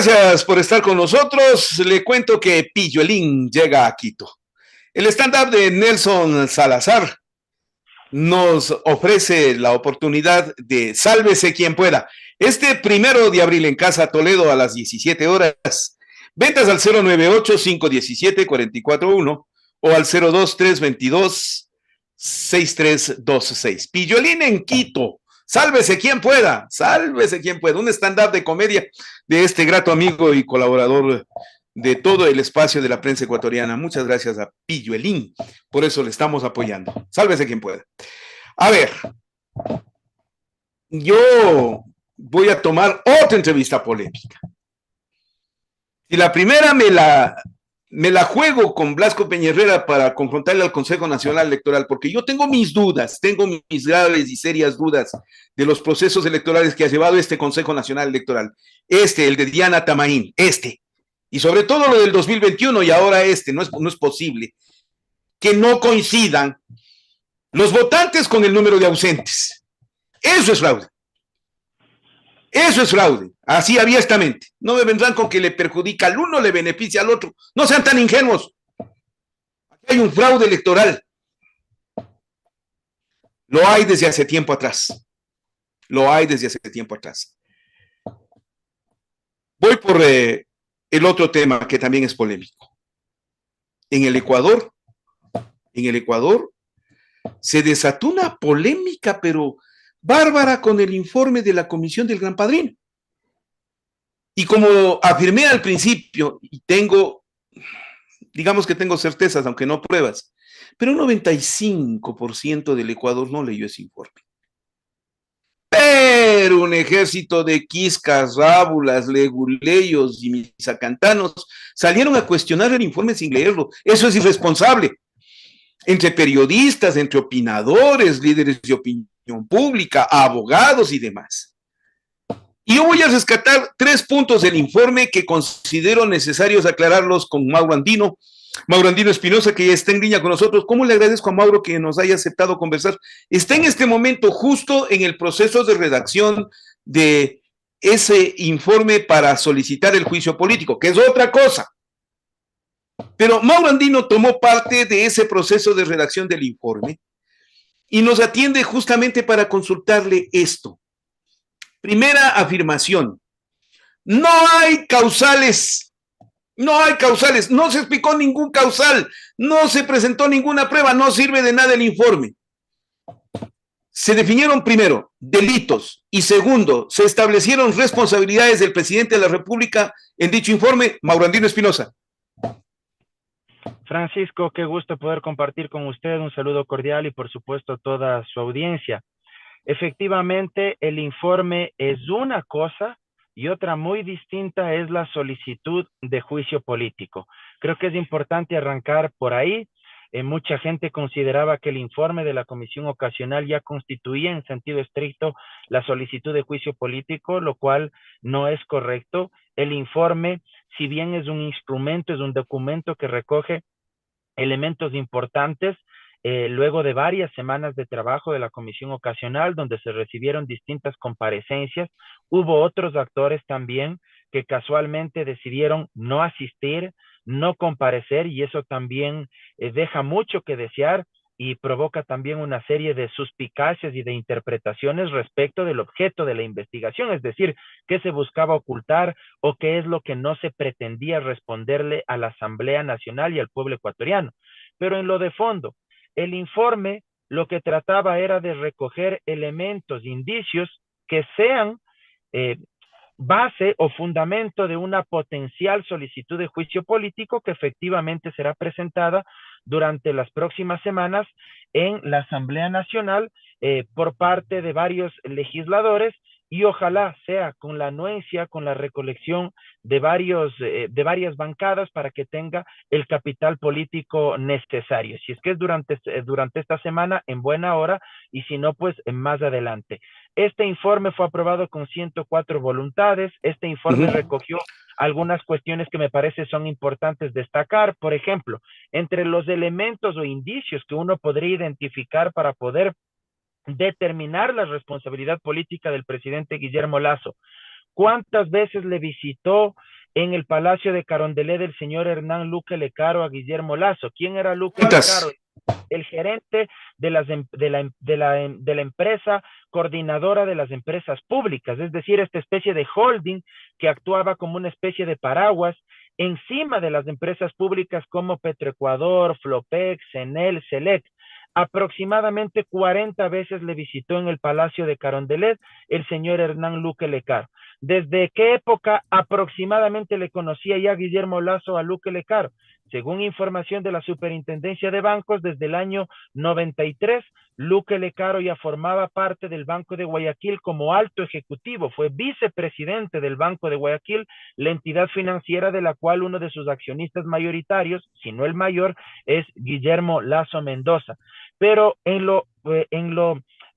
Gracias por estar con nosotros. Le cuento que Pilluelín llega a Quito. El stand-up de Nelson Salazar nos ofrece la oportunidad de sálvese quien pueda. Este 1 de abril en Casa Toledo a las 17 horas. Ventas al 098-517-441 o al 02322-6326. Pilluelín en Quito. Sálvese quien pueda, sálvese quien pueda. Un stand-up de comedia de este grato amigo y colaborador de todo el espacio de la prensa ecuatoriana. Muchas gracias a Pilluelín, por eso le estamos apoyando. Sálvese quien pueda. A ver, yo voy a tomar otra entrevista polémica. Y la primera me la juego con Blasco Peña para confrontarle al Consejo Nacional Electoral, porque yo tengo mis dudas, tengo mis graves y serias dudas de los procesos electorales que ha llevado este Consejo Nacional Electoral. El de Diana Tamaín, y sobre todo lo del 2021 y ahora no es posible que no coincidan los votantes con el número de ausentes. Eso es fraude. Eso es fraude, así abiertamente. No me vendrán con que le perjudica al uno, le beneficia al otro. No sean tan ingenuos. Aquí hay un fraude electoral. Lo hay desde hace tiempo atrás. Lo hay desde hace tiempo atrás. Voy por el otro tema que también es polémico. En el Ecuador se desató una polémica, pero bárbara, con el informe de la Comisión del Gran Padrino. Y como afirmé al principio, y digamos que tengo certezas, aunque no pruebas, pero un 95% del Ecuador no leyó ese informe. Pero un ejército de quiscas, rábulas, leguleyos y misacantanos salieron a cuestionar el informe sin leerlo. Eso es irresponsable. Entre periodistas, entre opinadores, líderes de opinión pública, abogados y demás. Y yo voy a rescatar 3 puntos del informe que considero necesarios aclararlos con Mauro Andino Espinosa, que ya está en línea con nosotros. ¿Cómo le agradezco a Mauro que nos haya aceptado conversar? Está en este momento justo en el proceso de redacción de ese informe para solicitar el juicio político, que es otra cosa. Pero Mauro Andino tomó parte de ese proceso de redacción del informe y nos atiende justamente para consultarle esto. Primera afirmación: no hay causales, no se explicó ningún causal, no se presentó ninguna prueba, no sirve de nada el informe. Se definieron primero delitos y segundo, se establecieron responsabilidades del presidente de la República en dicho informe. Mauro Andino Espinosa. Francisco, qué gusto poder compartir con usted, un saludo cordial y por supuesto toda su audiencia. Efectivamente, el informe es una cosa y otra muy distinta es la solicitud de juicio político. Creo que es importante arrancar por ahí. Mucha gente consideraba que el informe de la comisión ocasional ya constituía en sentido estricto la solicitud de juicio político, lo cual no es correcto. El informe, si bien es un instrumento, es un documento que recoge elementos importantes, luego de varias semanas de trabajo de la comisión ocasional, donde se recibieron distintas comparecencias, hubo otros actores también que casualmente decidieron no asistir, no comparecer, y eso también deja mucho que desear y provoca también una serie de suspicacias y de interpretaciones respecto del objeto de la investigación, es decir, qué se buscaba ocultar o qué es lo que no se pretendía responderle a la Asamblea Nacional y al pueblo ecuatoriano. Pero en lo de fondo, el informe lo que trataba era de recoger elementos, indicios que sean base o fundamento de una potencial solicitud de juicio político que efectivamente será presentada durante las próximas semanas en la Asamblea Nacional por parte de varios legisladores, y ojalá sea con la anuencia, con la recolección de varias bancadas para que tenga el capital político necesario. Si es que es durante esta semana, en buena hora, y si no, pues más adelante. Este informe fue aprobado con 104 voluntades. Este informe recogió algunas cuestiones que me parece son importantes destacar. Por ejemplo, entre los elementos o indicios que uno podría identificar para poder determinar la responsabilidad política del presidente Guillermo Lasso ¿Cuántas veces le visitó en el Palacio de Carondelet el señor Hernán Luque Lecaro a Guillermo Lasso? ¿Quién era Luque Lecaro? ¿Cuántas? El gerente de la empresa coordinadora de las empresas públicas, es decir, esta especie de holding que actuaba como una especie de paraguas encima de las empresas públicas como Petroecuador, Flopex, Enel, Selec. Aproximadamente 40 veces le visitó en el Palacio de Carondelet el señor Hernán Luque Lecaro. ¿Desde qué época aproximadamente le conocía ya Guillermo Lasso a Luque Lecaro? Según información de la Superintendencia de Bancos, desde el año 93, Luque Lecaro ya formaba parte del Banco de Guayaquil como alto ejecutivo, fue vicepresidente del Banco de Guayaquil, la entidad financiera de la cual uno de sus accionistas mayoritarios, si no el mayor, es Guillermo Lasso Mendoza. Pero en lo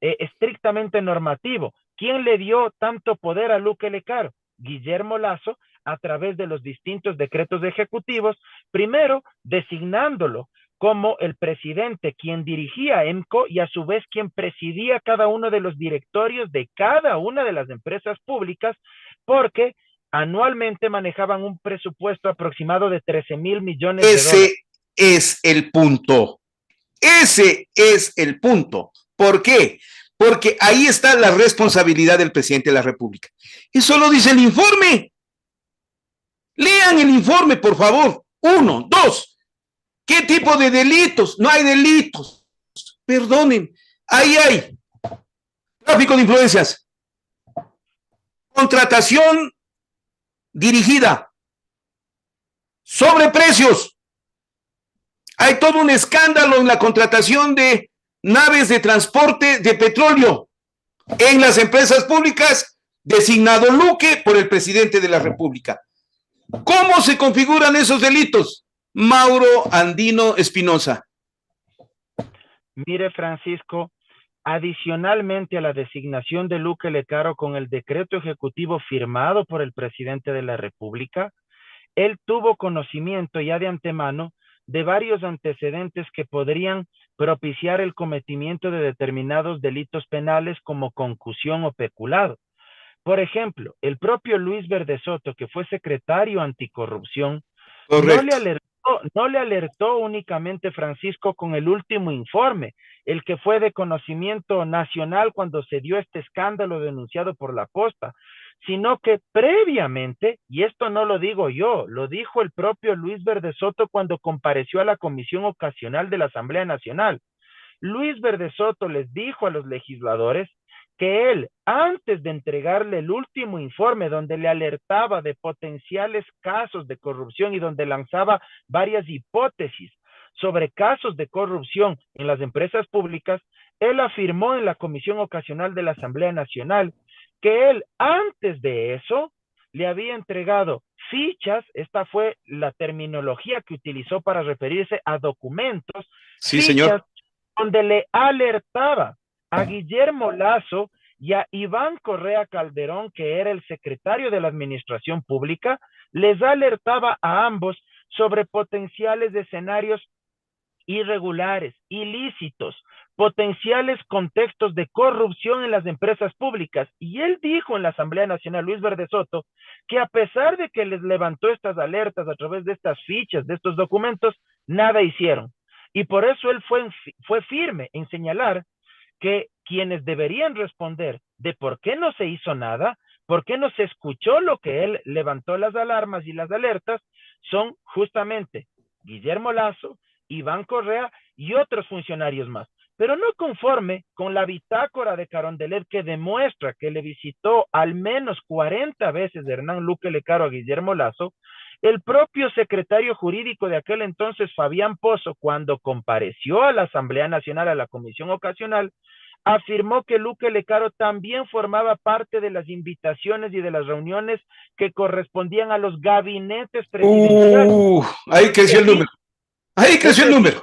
estrictamente normativo, ¿quién le dio tanto poder a Luque Lecaro? Guillermo Lasso, a través de los distintos decretos ejecutivos, primero designándolo como el presidente, quien dirigía EMCO y a su vez quien presidía cada uno de los directorios de cada una de las empresas públicas, porque anualmente manejaban un presupuesto aproximado de 13,000 millones de dólares. Ese es el punto. Ese es el punto. ¿Por qué? Porque ahí está la responsabilidad del presidente de la República. Eso lo dice el informe. Lean el informe, por favor. 1, 2. ¿Qué tipo de delitos? No hay delitos. Perdonen. Ahí hay tráfico de influencias, contratación dirigida, sobreprecios. Hay todo un escándalo en la contratación de naves de transporte de petróleo en las empresas públicas, designado Luque por el presidente de la República. ¿Cómo se configuran esos delitos? Mauro Andino Espinosa. Mire, Francisco, adicionalmente a la designación de Luque Lecaro con el decreto ejecutivo firmado por el presidente de la República, él tuvo conocimiento ya de antemano de varios antecedentes que podrían propiciar el cometimiento de determinados delitos penales como concusión o peculado. Por ejemplo, el propio Luis Verde Soto, que fue secretario anticorrupción, no le alertó únicamente, Francisco, con el último informe, el que fue de conocimiento nacional cuando se dio este escándalo denunciado por la Posta, sino que previamente, y esto no lo digo yo, lo dijo el propio Luis Verde Soto cuando compareció a la Comisión Ocasional de la Asamblea Nacional. Luis Verde Soto les dijo a los legisladores que él, antes de entregarle el último informe donde le alertaba de potenciales casos de corrupción y donde lanzaba varias hipótesis sobre casos de corrupción en las empresas públicas, él afirmó en la Comisión Ocasional de la Asamblea Nacional que él, antes de eso, le había entregado fichas, esta fue la terminología que utilizó para referirse a documentos, sí, fichas, señor, donde le alertaba a Guillermo Lasso y a Iván Correa Calderón, que era el secretario de la Administración Pública, les alertaba a ambos sobre potenciales escenarios irregulares, ilícitos, potenciales contextos de corrupción en las empresas públicas. Y él dijo en la Asamblea Nacional, Luis Verde Soto, que a pesar de que les levantó estas alertas a través de estas fichas, de estos documentos, nada hicieron. Y por eso él fue firme en señalar que quienes deberían responder de por qué no se hizo nada, por qué no se escuchó lo que él levantó las alarmas y las alertas, son justamente Guillermo Lasso, Iván Correa y otros funcionarios más. Pero no conforme con la bitácora de Carondelet que demuestra que le visitó al menos 40 veces Hernán Luque Lecaro a Guillermo Lasso, el propio secretario jurídico de aquel entonces, Fabián Pozo, cuando compareció a la Asamblea Nacional, a la Comisión Ocasional, afirmó que Luque Lecaro también formaba parte de las invitaciones y de las reuniones que correspondían a los gabinetes presidenciales. Ahí creció el número. Ahí creció el número.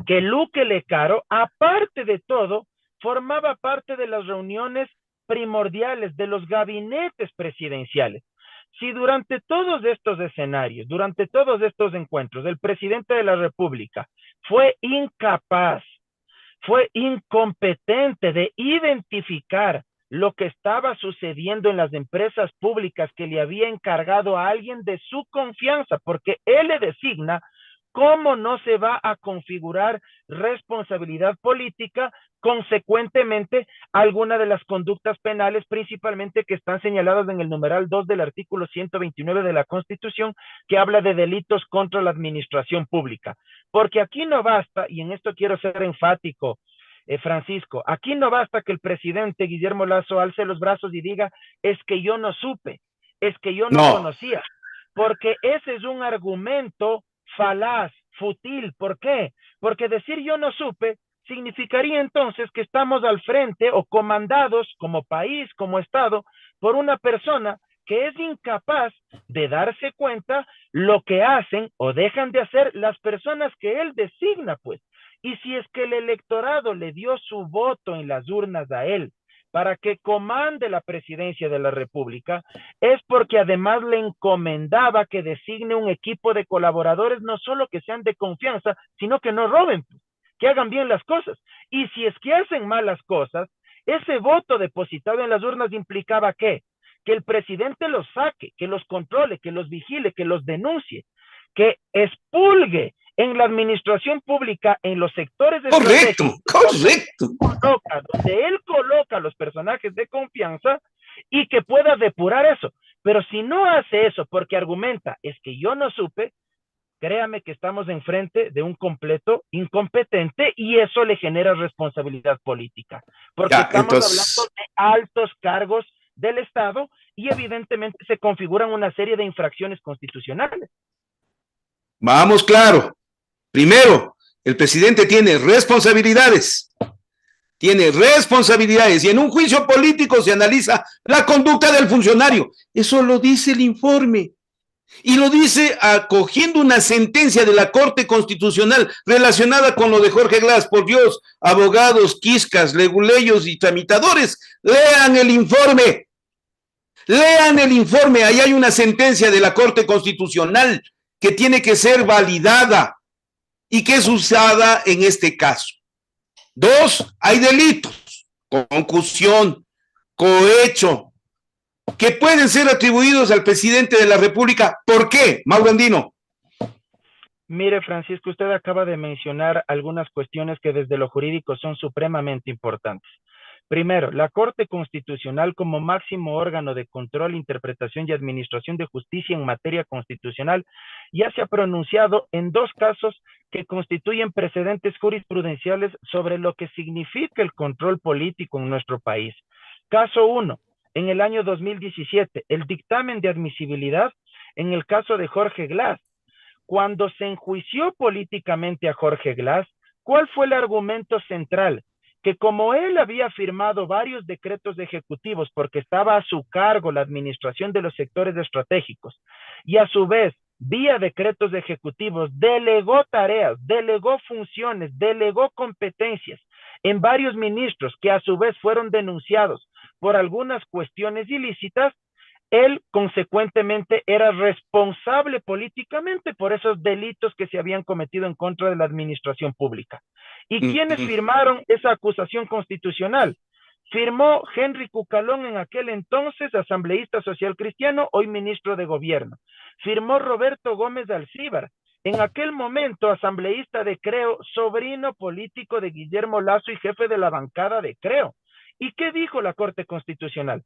Que Luque Lecaro, aparte de todo, formaba parte de las reuniones primordiales de los gabinetes presidenciales. Si durante todos estos escenarios, durante todos estos encuentros, el presidente de la República fue incapaz, fue incompetente de identificar lo que estaba sucediendo en las empresas públicas que le había encargado a alguien de su confianza, porque él le designa. ¿Cómo no se va a configurar responsabilidad política? Consecuentemente, alguna de las conductas penales, principalmente que están señaladas en el numeral 2 del artículo 129 de la Constitución, que habla de delitos contra la administración pública. Porque aquí no basta, y en esto quiero ser enfático, Francisco, aquí no basta que el presidente Guillermo Lasso alce los brazos y diga, es que yo no supe, es que yo no No, conocía, porque ese es un argumento falaz, fútil. ¿Por qué? Porque decir yo no supe significaría entonces que estamos al frente o comandados como país, como Estado, por una persona que es incapaz de darse cuenta lo que hacen o dejan de hacer las personas que él designa, pues. Y si es que el electorado le dio su voto en las urnas a él para que comande la presidencia de la República, es porque además le encomendaba que designe un equipo de colaboradores, no solo que sean de confianza, sino que no roben, que hagan bien las cosas. Y si es que hacen malas cosas, ese voto depositado en las urnas implicaba ¿qué? Que el presidente los saque, que los controle, que los vigile, que los denuncie, que expulgue en la administración pública, en los sectores correcto, estratégicos, correcto. donde él coloca a los personajes de confianza y que pueda depurar eso. Pero si no hace eso porque argumenta, es que yo no supe, créame que estamos enfrente de un completo incompetente y eso le genera responsabilidad política, porque Ya, estamos hablando entonces, de altos cargos del Estado y evidentemente se configuran una serie de infracciones constitucionales. vamos claro. Primero, el presidente tiene responsabilidades. Tiene responsabilidades y en un juicio político se analiza la conducta del funcionario. Eso lo dice el informe. Y lo dice acogiendo una sentencia de la Corte Constitucional relacionada con lo de Jorge Glass. Por Dios, abogados, quiscas, leguleyos y tramitadores, lean el informe. Lean el informe. Ahí hay una sentencia de la Corte Constitucional que tiene que ser validada y que es usada en este caso. Dos, hay delitos, concusión, cohecho, que pueden ser atribuidos al presidente de la República. ¿Por qué, Mauro Andino? Mire, Francisco, usted acaba de mencionar algunas cuestiones que desde lo jurídico son supremamente importantes. Primero, la Corte Constitucional como máximo órgano de control, interpretación y administración de justicia en materia constitucional ya se ha pronunciado en dos casos que constituyen precedentes jurisprudenciales sobre lo que significa el control político en nuestro país. Caso 1, en el año 2017, el dictamen de admisibilidad en el caso de Jorge Glass. Cuando se enjuició políticamente a Jorge Glass, ¿cuál fue el argumento central? Que como él había firmado varios decretos ejecutivos porque estaba a su cargo la administración de los sectores estratégicos y a su vez, vía decretos ejecutivos, delegó tareas, delegó funciones, delegó competencias en varios ministros que a su vez fueron denunciados por algunas cuestiones ilícitas, él consecuentemente era responsable políticamente por esos delitos que se habían cometido en contra de la administración pública. ¿Y quiénes firmaron esa acusación constitucional? Firmó Henry Cucalón, en aquel entonces asambleísta social cristiano, hoy ministro de gobierno. Firmó Roberto Gómez Alcíbar, en aquel momento asambleísta de Creo, sobrino político de Guillermo Lasso y jefe de la bancada de Creo. ¿Y qué dijo la Corte Constitucional?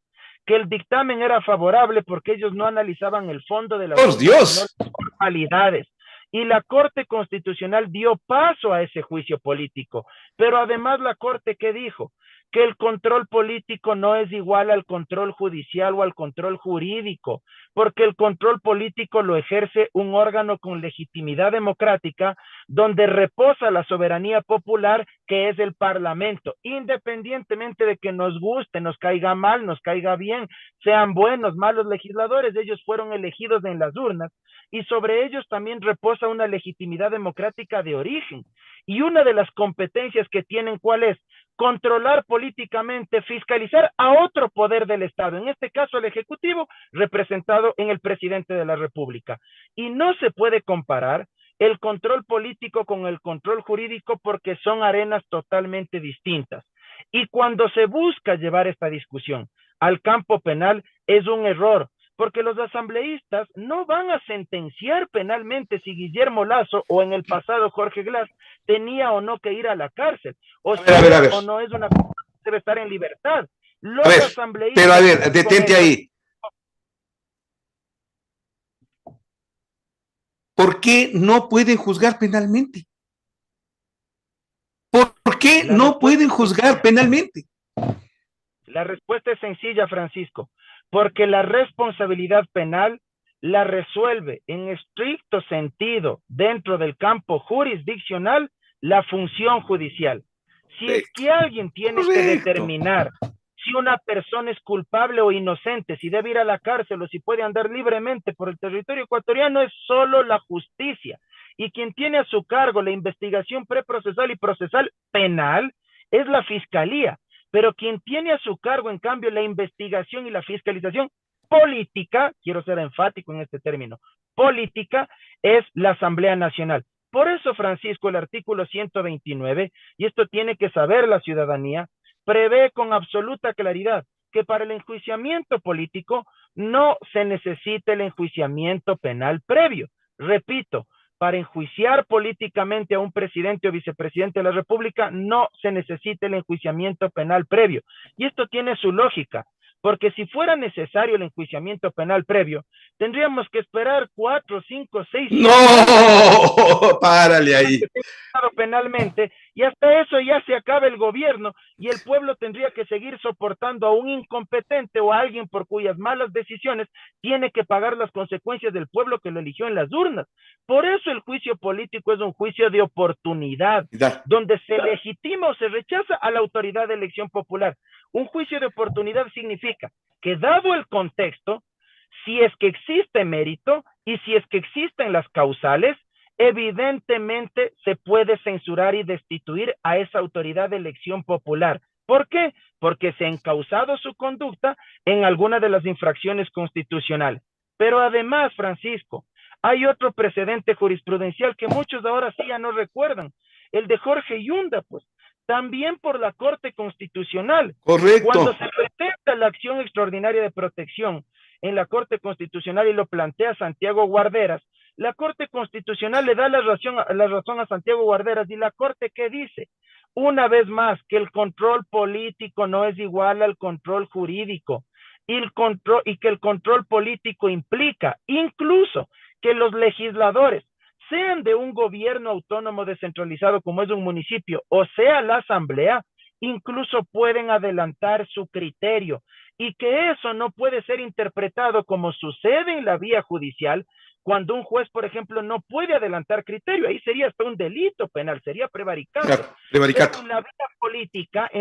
Que el dictamen era favorable porque ellos no analizaban el fondo de la ¡Por Dios! sino las formalidades. Y la Corte Constitucional dio paso a ese juicio político. Pero además la Corte, ¿qué dijo? Que el control político no es igual al control judicial o al control jurídico, porque el control político lo ejerce un órgano con legitimidad democrática donde reposa la soberanía popular, que es el Parlamento, independientemente de que nos guste, nos caiga mal, nos caiga bien, sean buenos, malos legisladores, ellos fueron elegidos en las urnas y sobre ellos también reposa una legitimidad democrática de origen. Y una de las competencias que tienen, ¿cuál es? Controlar políticamente, fiscalizar a otro poder del Estado, en este caso el Ejecutivo, representado en el presidente de la República. Y no se puede comparar el control político con el control jurídico porque son arenas totalmente distintas. Y cuando se busca llevar esta discusión al campo penal, es un error, porque los asambleístas no van a sentenciar penalmente si Guillermo Lasso o en el pasado Jorge Glass tenía o no que ir a la cárcel, o si ver. o no es una persona que debe estar en libertad. Los asambleístas... Pero a ver, detente ahí. ¿Por qué no pueden juzgar penalmente? ¿Por qué no pueden juzgar penalmente? La respuesta es sencilla, Francisco, porque la responsabilidad penal la resuelve en estricto sentido dentro del campo jurisdiccional la función judicial. Si es que alguien tiene que determinar si una persona es culpable o inocente, si debe ir a la cárcel o si puede andar libremente por el territorio ecuatoriano, es solo la justicia. Y quien tiene a su cargo la investigación preprocesal y procesal penal es la fiscalía. Pero quien tiene a su cargo, en cambio, la investigación y la fiscalización política, quiero ser enfático en este término, política, es la Asamblea Nacional. Por eso, Francisco, el artículo 129, y esto tiene que saber la ciudadanía, prevé con absoluta claridad que para el enjuiciamiento político no se necesita el enjuiciamiento penal previo. Repito, para enjuiciar políticamente a un presidente o vicepresidente de la República no se necesita el enjuiciamiento penal previo. Y esto tiene su lógica, porque si fuera necesario el enjuiciamiento penal previo, tendríamos que esperar 4, 5, 6... ¡No! Párale ahí. Penalmente, y hasta eso ya se acaba el gobierno y el pueblo tendría que seguir soportando a un incompetente o a alguien por cuyas malas decisiones tiene que pagar las consecuencias del pueblo que lo eligió en las urnas. Por eso el juicio político es un juicio de oportunidad, donde se legitima o se rechaza a la autoridad de elección popular. Un juicio de oportunidad significa que, dado el contexto, si es que existe mérito y si es que existen las causales, evidentemente se puede censurar y destituir a esa autoridad de elección popular. ¿Por qué? Porque se ha encausado su conducta en alguna de las infracciones constitucionales. Pero además, Francisco, hay otro precedente jurisprudencial que muchos ahora sí ya no recuerdan, el de Jorge Yunda, pues, también por la Corte Constitucional. Correcto. Cuando se presenta la acción extraordinaria de protección en la Corte Constitucional y lo plantea Santiago Guarderas, la Corte Constitucional le da la razón a Santiago Guarderas, y la Corte, ¿qué dice? Una vez más, que el control político no es igual al control jurídico, y que el control político implica incluso que los legisladores, sean de un gobierno autónomo descentralizado como es un municipio, o sea la asamblea, incluso pueden adelantar su criterio, y que eso no puede ser interpretado como sucede en la vía judicial, cuando un juez, por ejemplo, no puede adelantar criterio. Ahí sería hasta un delito penal, sería prevaricato. Claro, prevaricato. En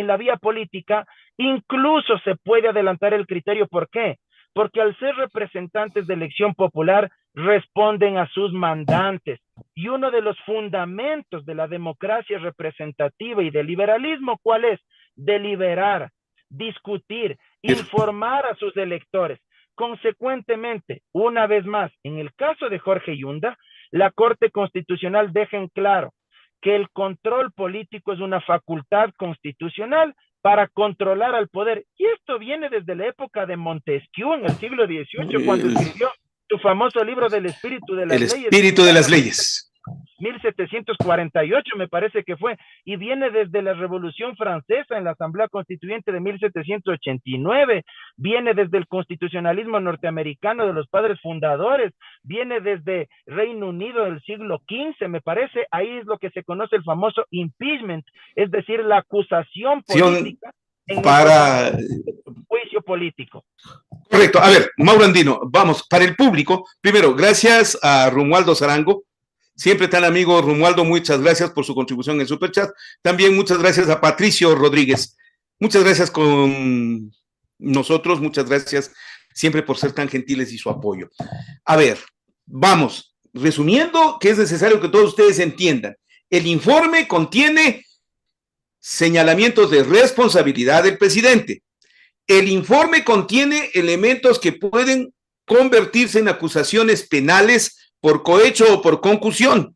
la vía política, incluso se puede adelantar el criterio. ¿Por qué? Porque al ser representantes de elección popular, responden a sus mandantes. Y uno de los fundamentos de la democracia representativa y del liberalismo, ¿cuál es? Deliberar, discutir, informar a sus electores. Consecuentemente, una vez más, en el caso de Jorge Yunda, la Corte Constitucional deja en claro que el control político es una facultad constitucional para controlar al poder. Y esto viene desde la época de Montesquieu en el siglo XVIII, cuando escribió su famoso libro del espíritu de las leyes. El espíritu de las leyes. 1748 me parece que fue, y viene desde la Revolución Francesa en la Asamblea Constituyente de 1789, viene desde el constitucionalismo norteamericano de los padres fundadores, viene desde Reino Unido del siglo XV, me parece. Ahí es lo que se conoce el famoso impeachment, es decir, la acusación política para juicio político. Correcto. A ver, Mauro Andino, vamos, para el público, primero, gracias a Romualdo Zarango, siempre tan amigo Romualdo, muchas gracias por su contribución en Superchat. También muchas gracias a Patricio Rodríguez. Muchas gracias con nosotros, muchas gracias siempre por ser tan gentiles y su apoyo. A ver, vamos, resumiendo, que es necesario que todos ustedes entiendan. El informe contiene señalamientos de responsabilidad del presidente. El informe contiene elementos que pueden convertirse en acusaciones penales por cohecho o por concusión,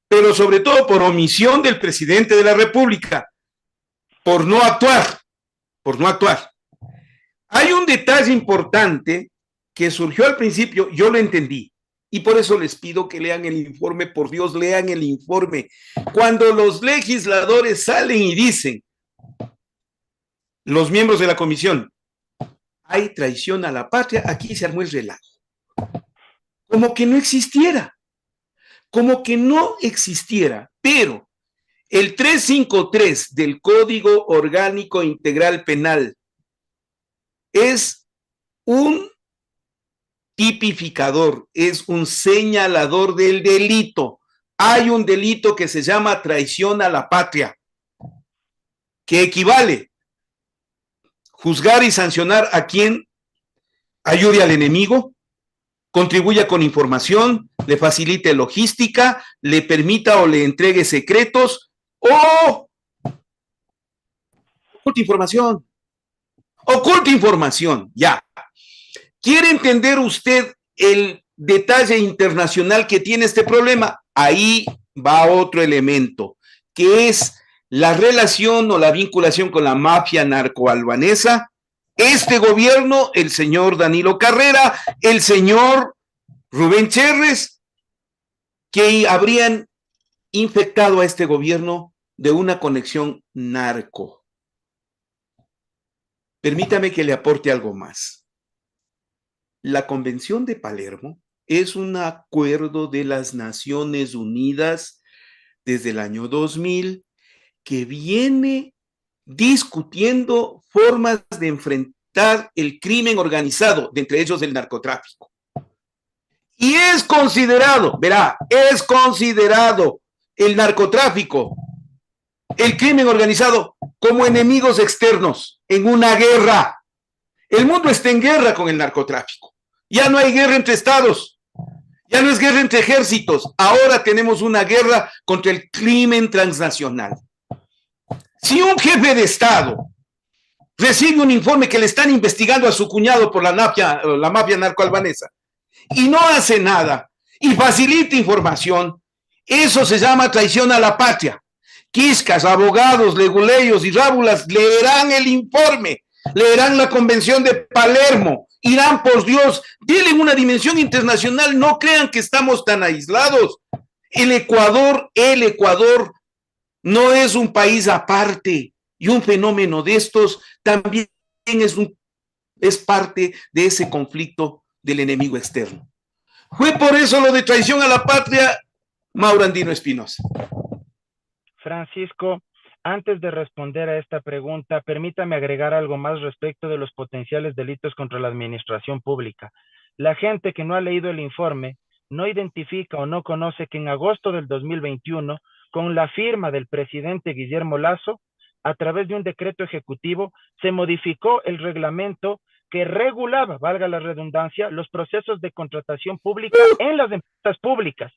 pero sobre todo por omisión del presidente de la República. por no actuar, por no actuar. Hay un detalle importante que surgió al principio, yo lo entendí, y por eso les pido que lean el informe, por Dios, lean el informe. Cuando los legisladores salen y dicen, los miembros de la comisión, hay traición a la patria, aquí se armó el relajo. Como que no existiera, pero el 353 del Código Orgánico Integral Penal es un tipificador, es un señalador del delito. Hay un delito que se llama traición a la patria, que equivale juzgar y sancionar a quien ayude al enemigo, contribuya con información, le facilite logística, le permita o le entregue secretos o oculte información, ya. ¿Quiere entender usted el detalle internacional que tiene este problema? Ahí va otro elemento, que es la relación o la vinculación con la mafia narcoalbanesa. Este gobierno, el señor Danilo Carrera, el señor Rubén Cherres, que habrían infectado a este gobierno de una conexión narco. Permítame que le aporte algo más. La Convención de Palermo es un acuerdo de las Naciones Unidas desde el año 2000 que viene discutiendo formas de enfrentar el crimen organizado, de entre ellos el narcotráfico. Y es considerado el narcotráfico, el crimen organizado, como enemigos externos en una guerra. El mundo está en guerra con el narcotráfico. Ya no hay guerra entre estados, ya no es guerra entre ejércitos, ahora tenemos una guerra contra el crimen transnacional. Si un jefe de estado recibe un informe que le están investigando a su cuñado por la mafia narcoalbanesa y no hace nada y facilita información, eso se llama traición a la patria. Quiscas, abogados, leguleyos y rábulas leerán el informe, leerán la Convención de Palermo, irán, por Dios, tienen una dimensión internacional, no crean que estamos tan aislados. El Ecuador no es un país aparte, y un fenómeno de estos también es parte de ese conflicto del enemigo externo. Fue por eso lo de traición a la patria, Mauro Andino Espinosa. Francisco, antes de responder a esta pregunta, permítame agregar algo más respecto de los potenciales delitos contra la administración pública. La gente que no ha leído el informe no identifica o no conoce que en agosto del 2021, con la firma del presidente Guillermo Lasso, a través de un decreto ejecutivo, se modificó el reglamento que regulaba, valga la redundancia, los procesos de contratación pública en las empresas públicas.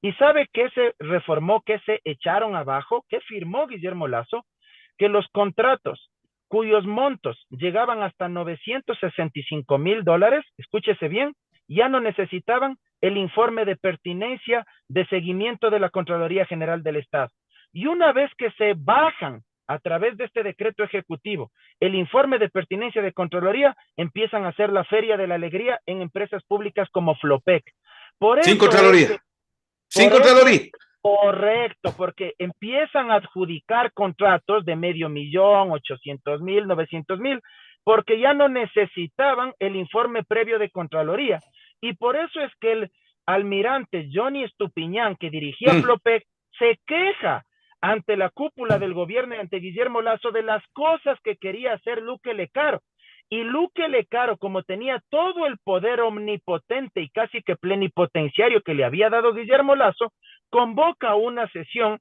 ¿Y sabe qué se reformó, qué se echaron abajo, qué firmó Guillermo Lasso? Que los contratos cuyos montos llegaban hasta $965,000, escúchese bien, ya no necesitaban el informe de pertinencia de seguimiento de la Contraloría General del Estado. Y una vez que se bajan a través de este decreto ejecutivo el informe de pertinencia de Contraloría, empiezan a hacer la Feria de la Alegría en empresas públicas como Flopec. Por eso sin Contraloría. Sin Contraloría. Correcto, porque empiezan a adjudicar contratos de $500,000, 800,000, 900,000, porque ya no necesitaban el informe previo de Contraloría. Y por eso es que el almirante Johnny Estupiñán, que dirigía Flopec, se queja ante la cúpula del gobierno y ante Guillermo Lasso de las cosas que quería hacer Luque Lecaro. Y Luque Lecaro, como tenía todo el poder omnipotente y casi que plenipotenciario que le había dado Guillermo Lasso, convoca una sesión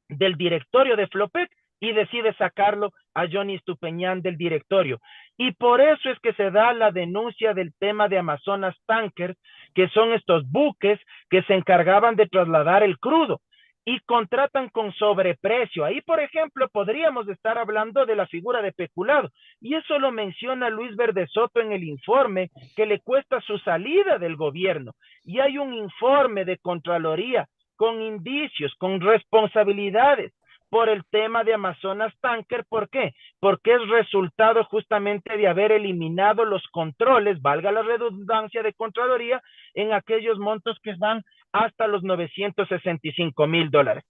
del directorio de Flopec y decide sacarlo a Johnny Estupiñán del directorio. Y por eso es que se da la denuncia del tema de Amazonas Tankers, que son estos buques que se encargaban de trasladar el crudo y contratan con sobreprecio. Ahí, por ejemplo, podríamos estar hablando de la figura de peculado, y eso lo menciona Luis Verde Soto en el informe que le cuesta su salida del gobierno. Y hay un informe de Contraloría con indicios, con responsabilidades, por el tema de Amazonas Tanker. ¿Por qué? Porque es resultado justamente de haber eliminado los controles, valga la redundancia, de Contraloría en aquellos montos que van hasta los $965,000.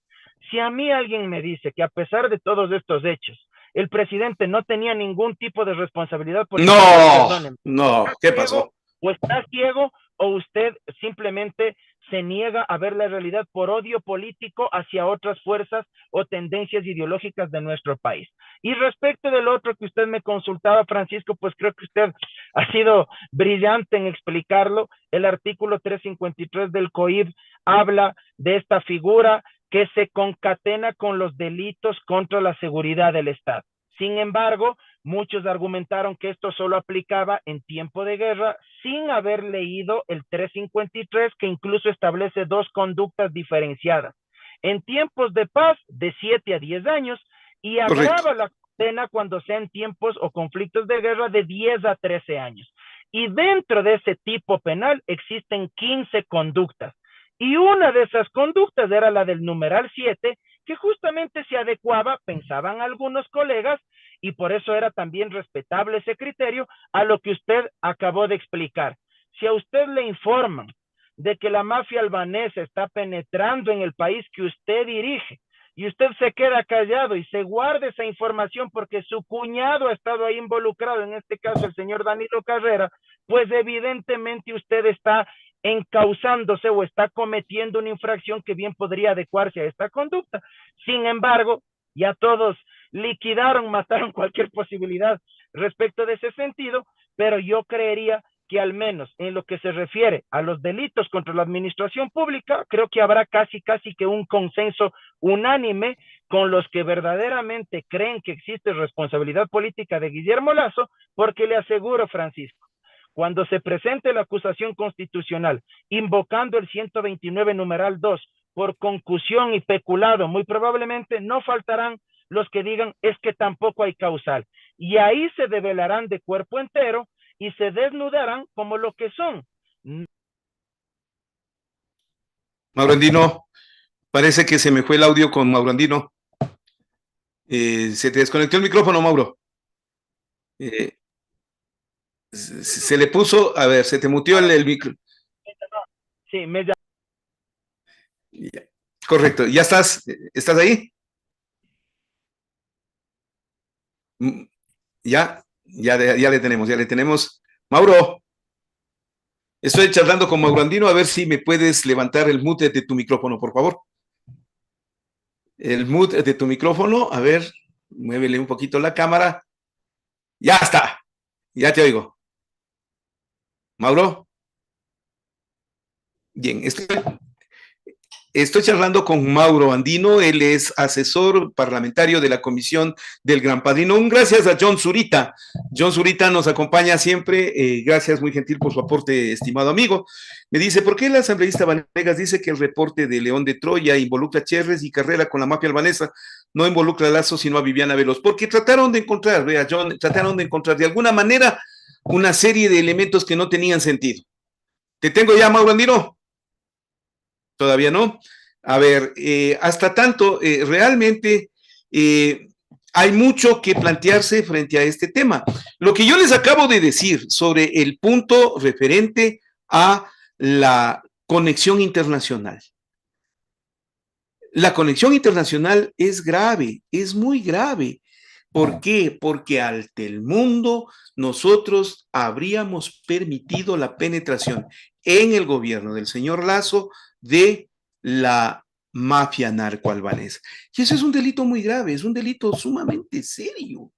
Si a mí alguien me dice que a pesar de todos estos hechos, el presidente no tenía ningún tipo de responsabilidad política, No, perdónenme, no, ¿qué pasó? o está ciego o usted simplemente se niega a ver la realidad por odio político hacia otras fuerzas o tendencias ideológicas de nuestro país. Y respecto del otro que usted me consultaba, Francisco, pues creo que usted ha sido brillante en explicarlo. El artículo 353 del COIP habla de esta figura que se concatena con los delitos contra la seguridad del Estado. Sin embargo, muchos argumentaron que esto solo aplicaba en tiempo de guerra sin haber leído el 353, que incluso establece dos conductas diferenciadas. En tiempos de paz, de 7 a 10 años, y Correcto. agrava la condena cuando sean tiempos o conflictos de guerra de 10 a 13 años. Y dentro de ese tipo penal existen 15 conductas. Y una de esas conductas era la del numeral 7, que justamente se adecuaba, pensaban algunos colegas, y por eso era también respetable ese criterio, a lo que usted acabó de explicar. Si a usted le informan de que la mafia albanesa está penetrando en el país que usted dirige, y usted se queda callado y se guarda esa información porque su cuñado ha estado ahí involucrado, en este caso el señor Danilo Carrera, pues evidentemente usted está encauzándose o está cometiendo una infracción que bien podría adecuarse a esta conducta. Sin embargo, ya todos liquidaron, mataron cualquier posibilidad respecto de ese sentido, pero yo creería que al menos en lo que se refiere a los delitos contra la administración pública, creo que habrá casi que un consenso unánime con los que verdaderamente creen que existe responsabilidad política de Guillermo Lasso, porque le aseguro, Francisco, cuando se presente la acusación constitucional invocando el 129 numeral 2 por concusión y peculado, muy probablemente no faltarán los que digan es que tampoco hay causal. Y ahí se develarán de cuerpo entero y se desnudarán como lo que son. Mauro Andino, parece que se me fue el audio con Mauro Andino. Se te desconectó el micrófono, Mauro. Se le puso, a ver, se te muteó el micro. Sí, Correcto, ¿ya estás? ¿Estás ahí? Ya le tenemos. Mauro, estoy charlando con Mauro Andino, a ver si me puedes levantar el mute de tu micrófono, por favor. El mute de tu micrófono, a ver, muévele un poquito la cámara. Ya está, ya te oigo. Mauro. Bien, estoy charlando con Mauro Andino, él es asesor parlamentario de la Comisión del Gran Padrino. Un gracias a John Zurita. John Zurita nos acompaña siempre. Gracias, muy gentil por su aporte, estimado amigo. Me dice, ¿por qué el asambleísta Vanegas dice que el reporte de León de Troya involucra a Cherres y Carrera con la mafia albanesa? No involucra a Lasso, sino a Viviana Veloz. Porque trataron de encontrar, vea, John, trataron de encontrar de alguna manera una serie de elementos que no tenían sentido. ¿Te tengo ya, Mauro Andino? Todavía no. A ver, hasta tanto, realmente hay mucho que plantearse frente a este tema. Lo que yo les acabo de decir sobre el punto referente a la conexión internacional. La conexión internacional es grave, es muy grave. ¿Por qué? Porque ante el mundo nosotros habríamos permitido la penetración en el gobierno del señor Lasso de la mafia narcoalbanesa. Y eso es un delito muy grave, es un delito sumamente serio.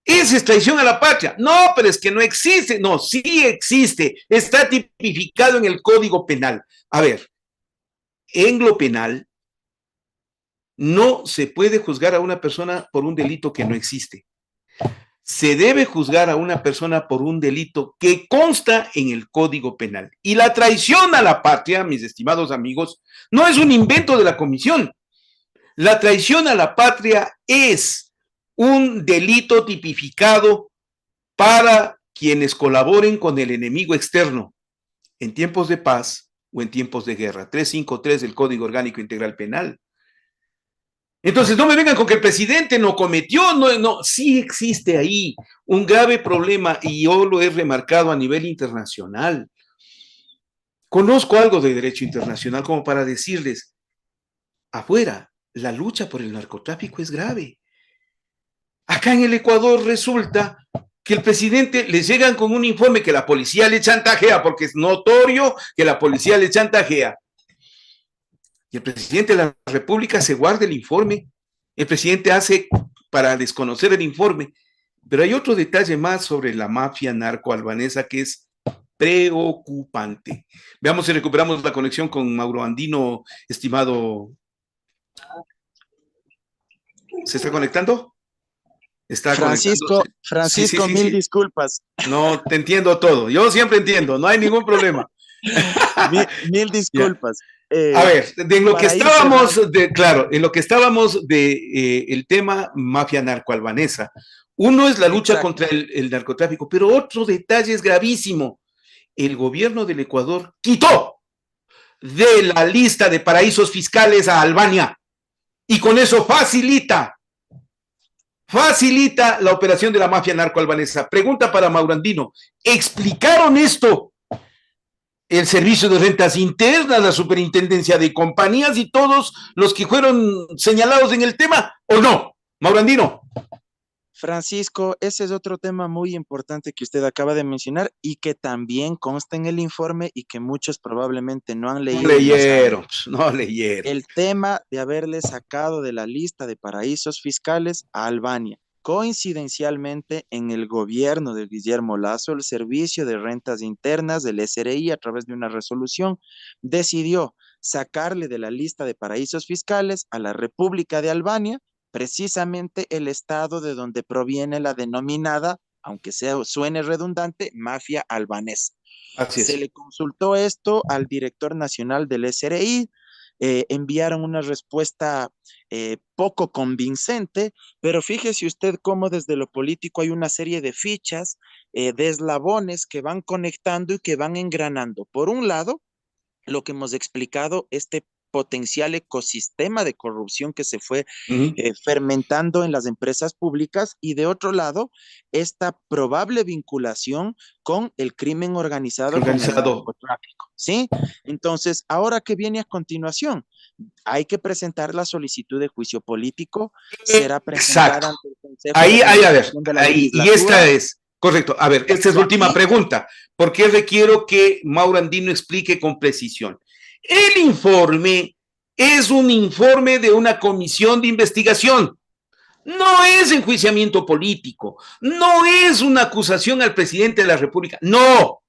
¿Esa es traición a la patria? No, pero es que no existe. No, sí existe. Está tipificado en el Código Penal. A ver, en lo penal no se puede juzgar a una persona por un delito que no existe. Se debe juzgar a una persona por un delito que consta en el Código Penal. Y la traición a la patria, mis estimados amigos, no es un invento de la Comisión. La traición a la patria es un delito tipificado para quienes colaboren con el enemigo externo en tiempos de paz o en tiempos de guerra. 353 del Código Orgánico Integral Penal. Entonces, no me vengan con que el presidente no cometió, no, no, sí existe ahí un grave problema y yo lo he remarcado a nivel internacional. Conozco algo de derecho internacional como para decirles, afuera, la lucha por el narcotráfico es grave. Acá en el Ecuador resulta que el presidente les llegan con un informe que la policía le chantajea, porque es notorio que la policía le chantajea. Y el presidente de la República se guarda el informe. El presidente hace para desconocer el informe. Pero hay otro detalle más sobre la mafia narco-albanesa que es preocupante. Veamos si recuperamos la conexión con Mauro Andino, estimado. ¿Se está conectando? Está Francisco, conectándose. Sí, sí, Francisco, sí, mil sí. disculpas. No, te entiendo todo. Yo siempre entiendo, no hay ningún problema. Mil Ya. disculpas. A ver, en lo que Para ir cerrando, estábamos claro, en lo que estábamos de el tema mafia narcoalbanesa, uno es la lucha exacto. contra el narcotráfico, pero otro detalle es gravísimo. El gobierno del Ecuador quitó de la lista de paraísos fiscales a Albania y con eso facilita la operación de la mafia narcoalbanesa. Pregunta para Maurandino, ¿explicaron esto el Servicio de Rentas Internas, la Superintendencia de Compañías y todos los que fueron señalados en el tema, o no? Maurandino. Francisco, ese es otro tema muy importante que usted acaba de mencionar y que también consta en el informe y que muchos probablemente no han No leído y no saben. leyeron, no leyeron. El tema de haberle sacado de la lista de paraísos fiscales a Albania. Coincidencialmente, en el gobierno de Guillermo Lasso, el Servicio de Rentas Internas del SRI, a través de una resolución, decidió sacarle de la lista de paraísos fiscales a la República de Albania, precisamente el estado de donde proviene la denominada, aunque sea, suene redundante, mafia albanesa. Así Se es. le consultó esto al director nacional del SRI, enviaron una respuesta poco convincente, pero fíjese usted cómo desde lo político hay una serie de fichas, de eslabones que van conectando y que van engranando. Por un lado, lo que hemos explicado, este potencial ecosistema de corrupción que se fue Uh -huh. fermentando en las empresas públicas y de otro lado, esta probable vinculación con el crimen organizado, con el Organizado. narcotráfico, ¿sí? Entonces, ¿ahora qué viene a continuación? Hay que presentar la solicitud de juicio político, será Exacto. presentada ante el Consejo de Ahí, a ver, Administración de la ahí, y esta legislatura, es, correcto. A ver, esta es y la última aquí pregunta. ¿Por qué requiero que Mauro Andino explique con precisión? El informe es un informe de una comisión de investigación. No es enjuiciamiento político, no es una acusación al presidente de la República, no.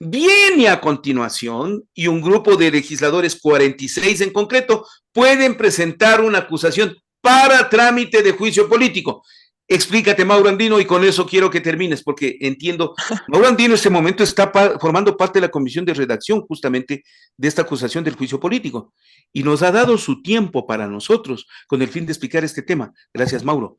Viene a continuación y un grupo de legisladores, 46 en concreto, pueden presentar una acusación para trámite de juicio político. Explícate, Mauro Andino, y con eso quiero que termines, porque entiendo, Mauro Andino en este momento está formando parte de la comisión de redacción justamente de esta acusación del juicio político, y nos ha dado su tiempo para nosotros con el fin de explicar este tema. Gracias, Mauro.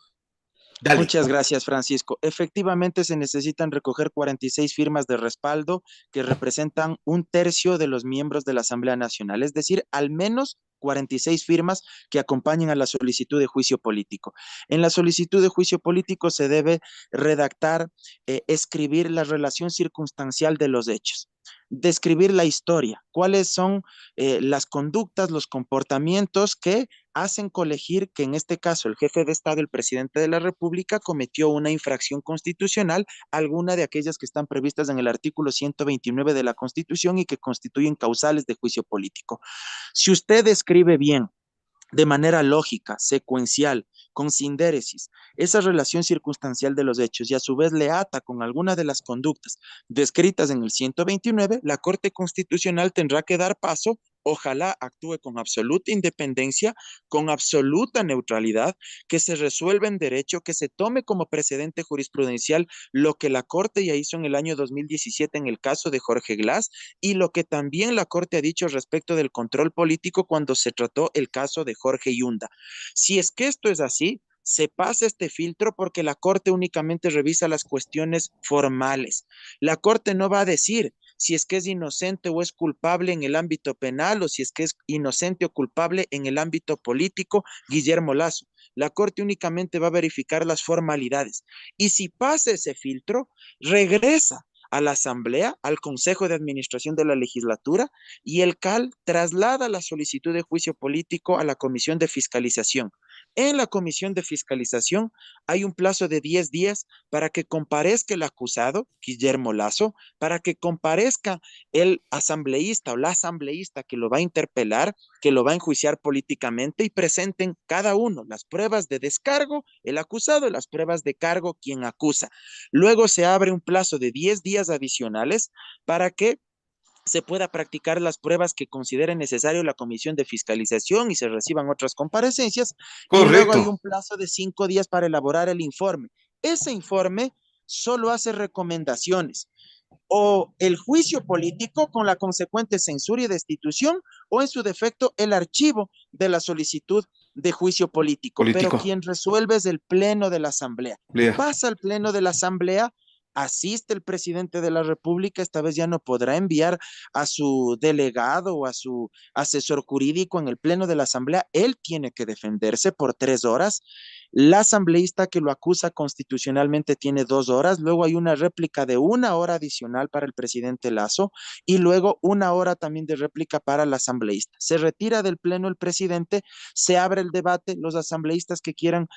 Dale. muchas gracias, Francisco. Efectivamente, se necesitan recoger 46 firmas de respaldo que representan un tercio de los miembros de la Asamblea Nacional, es decir, al menos 46 firmas que acompañen a la solicitud de juicio político. En la solicitud de juicio político se debe redactar, escribir la relación circunstancial de los hechos, describir la historia, cuáles son las conductas, los comportamientos que hacen colegir que en este caso el jefe de Estado, el presidente de la República, cometió una infracción constitucional, alguna de aquellas que están previstas en el artículo 129 de la Constitución y que constituyen causales de juicio político. Si usted escribe bien, de manera lógica, secuencial, con sindéresis, esa relación circunstancial de los hechos y a su vez le ata con alguna de las conductas descritas en el 129, la Corte Constitucional tendrá que dar paso, ojalá actúe con absoluta independencia, con absoluta neutralidad, que se resuelva en derecho, que se tome como precedente jurisprudencial lo que la Corte ya hizo en el año 2017 en el caso de Jorge Glass y lo que también la Corte ha dicho respecto del control político cuando se trató el caso de Jorge Yunda. Si es que esto es así, se pasa este filtro porque la Corte únicamente revisa las cuestiones formales. La Corte no va a decir si es que es inocente o es culpable en el ámbito penal o si es que es inocente o culpable en el ámbito político, Guillermo Lasso. La Corte únicamente va a verificar las formalidades. Y si pasa ese filtro, regresa a la Asamblea, al Consejo de Administración de la Legislatura, y el CAL traslada la solicitud de juicio político a la Comisión de Fiscalización. En la Comisión de Fiscalización hay un plazo de 10 días para que comparezca el acusado, Guillermo Lasso, para que comparezca el asambleísta o la asambleísta que lo va a interpelar, que lo va a enjuiciar políticamente y presenten cada uno las pruebas de descargo, el acusado, y las pruebas de cargo, quien acusa. Luego se abre un plazo de 10 días adicionales para que se pueda practicar las pruebas que considere necesario la Comisión de Fiscalización y se reciban otras comparecencias. Y luego hay un Correcto. plazo de 5 días para elaborar el informe. Ese informe solo hace recomendaciones o el juicio político con la consecuente censura y destitución, o en su defecto el archivo de la solicitud de juicio político. Pero Político. quien resuelve es el Pleno de la Asamblea. Lea. Pasa al Pleno de la Asamblea, asiste el presidente de la República, esta vez ya no podrá enviar a su delegado o a su asesor jurídico en el Pleno de la Asamblea, él tiene que defenderse por 3 horas. La asambleísta que lo acusa constitucionalmente tiene 2 horas, luego hay una réplica de 1 hora adicional para el presidente Lasso y luego 1 hora también de réplica para la asambleísta. Se retira del pleno el presidente, se abre el debate, los asambleístas que quieran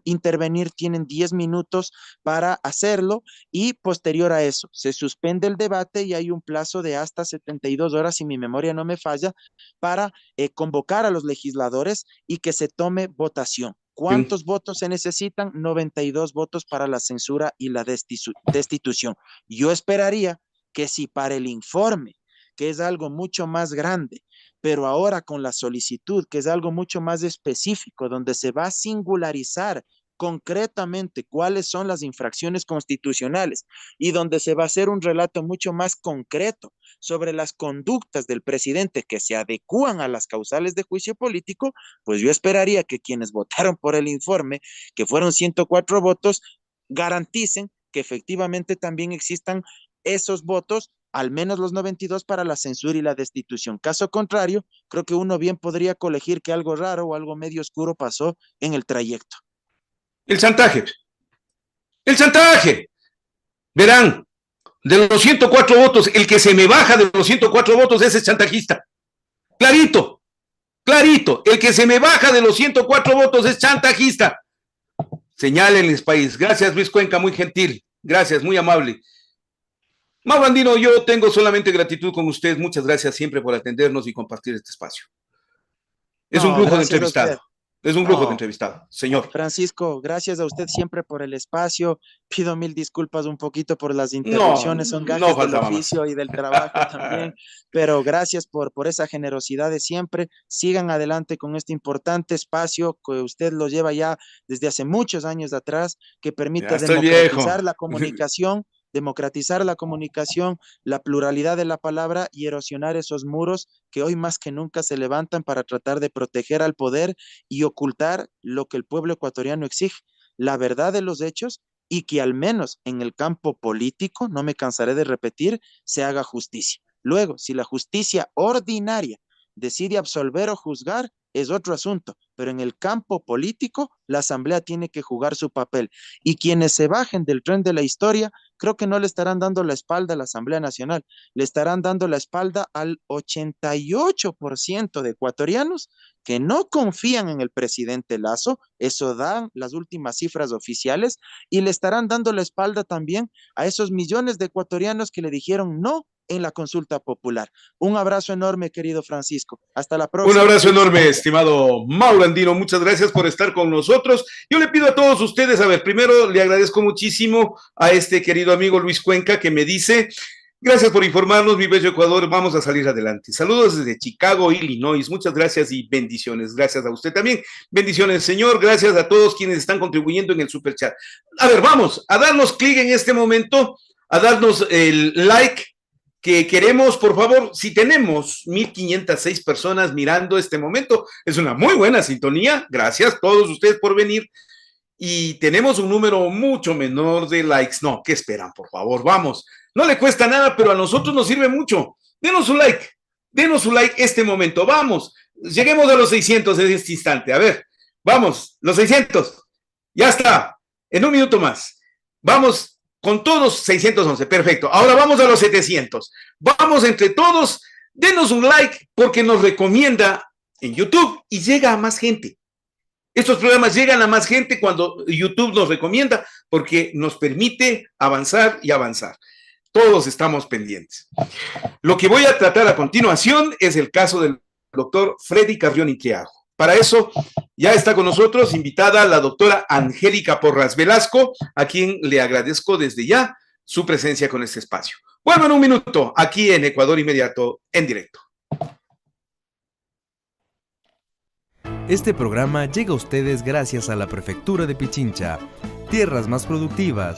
intervenir tienen 10 minutos para hacerlo y posterior a eso se suspende el debate y hay un plazo de hasta 72 horas, si mi memoria no me falla, para convocar a los legisladores y que se tome votación. ¿Cuántos votos se necesitan? 92 votos para la censura y la destitución. Yo esperaría que si para el informe, que es algo mucho más grande, pero ahora con la solicitud, que es algo mucho más específico, donde se va a singularizar concretamente cuáles son las infracciones constitucionales y donde se va a hacer un relato mucho más concreto sobre las conductas del presidente que se adecúan a las causales de juicio político, pues yo esperaría que quienes votaron por el informe, que fueron 104 votos, garanticen que efectivamente también existan esos votos, al menos los 92 para la censura y la destitución. Caso contrario, creo que uno bien podría colegir que algo raro o algo medio oscuro pasó en el trayecto. El chantaje. El chantaje. Verán, de los 104 votos, el que se me baja de los 104 votos ese es chantajista. Clarito, clarito. El que se me baja de los 104 votos es chantajista. Señálenles, país. Gracias, Luis Cuenca, muy gentil. Gracias, muy amable. Mauro Andino, yo tengo solamente gratitud con ustedes. Muchas gracias siempre por atendernos y compartir este espacio. Es un lujo de entrevistado. Es un lujo de entrevistado, señor. Francisco, gracias a usted siempre por el espacio. Pido 1000 disculpas un poquito por las interrupciones, son gajes del oficio y del trabajo también, pero gracias por esa generosidad de siempre. Sigan adelante con este importante espacio que usted lo lleva ya desde hace muchos años atrás, que permite democratizar la comunicación, la pluralidad de la palabra y erosionar esos muros que hoy más que nunca se levantan para tratar de proteger al poder y ocultar lo que el pueblo ecuatoriano exige, la verdad de los hechos y que al menos en el campo político, no me cansaré de repetir, se haga justicia. Luego, si la justicia ordinaria decide absolver o juzgar, es otro asunto, pero en el campo político la Asamblea tiene que jugar su papel y quienes se bajen del tren de la historia creo que no le estarán dando la espalda a la Asamblea Nacional, le estarán dando la espalda al 88% de ecuatorianos que no confían en el presidente Lasso, eso dan las últimas cifras oficiales, y le estarán dando la espalda también a esos millones de ecuatorianos que le dijeron no en la consulta popular. Un abrazo enorme, querido Francisco. Hasta la próxima. Un abrazo enorme, estimado Mauro Andino. Muchas gracias por estar con nosotros. Yo le pido a todos ustedes, a ver, primero le agradezco muchísimo a este querido amigo Luis Cuenca que me dice: gracias por informarnos, mi bello Ecuador, vamos a salir adelante. Saludos desde Chicago, Illinois. Muchas gracias y bendiciones. Gracias a usted también. Bendiciones, señor. Gracias a todos quienes están contribuyendo en el superchat. A ver, vamos a darnos clic en este momento, a darnos el like que queremos, por favor. Si tenemos 1506 personas mirando este momento, es una muy buena sintonía. Gracias a todos ustedes por venir. Y tenemos un número mucho menor de likes. No, ¿qué esperan? Por favor, vamos. No le cuesta nada, pero a nosotros nos sirve mucho. Denos su like este momento. Vamos, lleguemos a los 600 en este instante. A ver, vamos, los 600. Ya está, en un minuto más. Vamos con todos 611, perfecto. Ahora vamos a los 700. Vamos entre todos, denos un like porque nos recomienda en YouTube y llega a más gente. Estos programas llegan a más gente cuando YouTube nos recomienda porque nos permite avanzar y avanzar. Todos estamos pendientes. Lo que voy a tratar a continuación es el caso del doctor Freddy Carrión Intriago. Para eso ya está con nosotros invitada la doctora Angélica Porras Velasco, a quien le agradezco desde ya su presencia con este espacio. Vuelvo en un minuto aquí en Ecuador Inmediato en directo. Este programa llega a ustedes gracias a la Prefectura de Pichincha. Tierras más productivas,